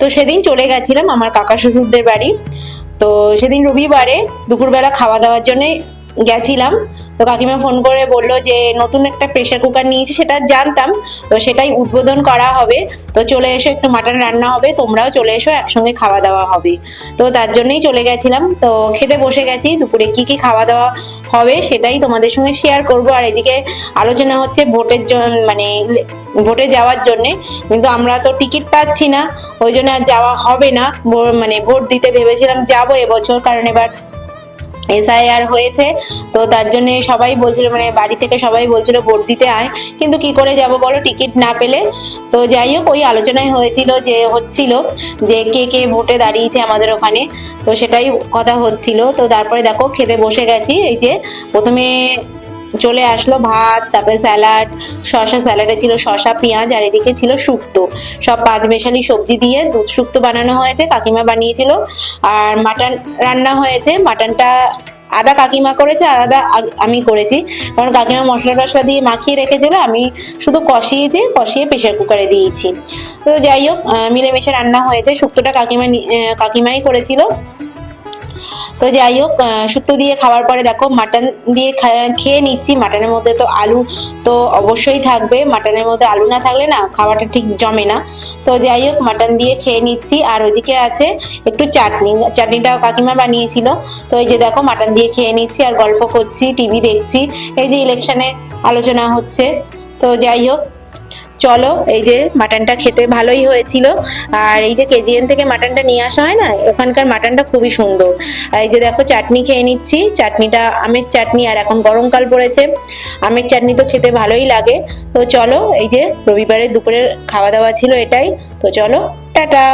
তো সেদিন চলে গেছিলাম আমার কাকা শ্বশুরদের বাড়ি। তো সেদিন রবিবারে দুপুরবেলা খাওয়া দাওয়ার জন্য গেছিলাম। তো কাকিমা ফোন করে বললো যে নতুন একটা প্রেসার কুকার নিয়েছি, সেটা জানতাম, তো সেটাই উদ্বোধন করা হবে, তো চলে এসো, একটু মাটন রান্না হবে, তোমরাও চলে এসো, একসঙ্গে খাওয়া দাওয়া হবে। তো তার জন্যই চলে গেছিলাম। তো খেতে বসে গেছি, দুপুরে কি কি খাওয়া দাওয়া হবে সেটাই তোমাদের সঙ্গে শেয়ার করব। আর এদিকে আলোচনা হচ্ছে ভোটের জন্য, মানে ভোটে যাওয়ার জন্যে, কিন্তু আমরা তো টিকিট পাচ্ছি না, ওই জন্য আর যাওয়া হবে না। মানে ভোট দিতে ভেবেছিলাম যাবো এবছর, কারণ এবার এসআইআর হয়েছে, তো তার জন্য সবাই বলছিল, মানে বাড়ি থেকে সবাই বলছিল ভোট দিতে আয়, কিন্তু কি করে যাব বলো টিকিট না পেলে। তো যাই হোক, ওই আলোচনায় হচ্ছিল যে কে কে ভোটে দাঁড়িয়েছে আমাদের ওখানে, তো সেটাই কথা হচ্ছিল। তো তারপরে দেখো খেতে বসে গেছি। এই যে প্রথমে চলে আসলো ভাত, তারপরে স্যালাড, শসা, স্যালাডে ছিল শসা পেঁয়াজ, আর এদিকে ছিল শুক্তো, সব পাঁচ মেশালি সবজি দিয়ে দুধ শুক্তো বানানো হয়েছে, কাকিমা বানিয়েছিল। আর মাটন রান্না হয়েছে, মাটনটা আদা কাকিমা করেছে আর আদা আমি করেছি, কারণ কাকিমা মশলা টশলা দিয়ে মাখিয়ে রেখেছিল, আমি শুধু কষিয়ে প্রেশার কুকারে দিয়েছি। তো যাই হোক, মিলেমিশে রান্না হয়েছে। শুক্তোটা কাকিমাই করেছিল। তো যাই হোক, শুক্তো দিয়ে খাওয়ার পরে দেখো মাটন দিয়ে খেয়ে নিচ্ছি। মাটনের মধ্যে তো আলু তো অবশ্যই থাকবে, মাটনের মধ্যে আলু না থাকলে না খাওয়াটা ঠিক জমে না। তো যাই হোক, মাটন দিয়ে খেয়ে নিচ্ছি। আর ওইদিকে আছে একটু চাটনিটাও কাকিমা বানিয়েছিল। তো এই যে দেখো মাটন দিয়ে খেয়ে নিচ্ছি আর গল্প করছি, টিভি দেখছি, এই যে ইলেকশনের আলোচনা হচ্ছে। তো যাই হোক, চলো, এই যে মাটনটা খেতে ভালোই হয়েছিল। আর এই যে কেজিএন থেকে মাটনটা নিয়ে আসা হয় না, ওখানকার মাটনটা খুবই সুন্দর। আর এই যে দেখো চাটনি খেয়ে নিচ্ছি, চাটনিটা আমের চাটনি, আর এখন গরমকাল পড়েছে, আমের চাটনি তো খেতে ভালোই লাগে। তো চলো, এই যে রবিবারের দুপুরের খাওয়া দাওয়া ছিল এটাই। তো চলো, টাটা।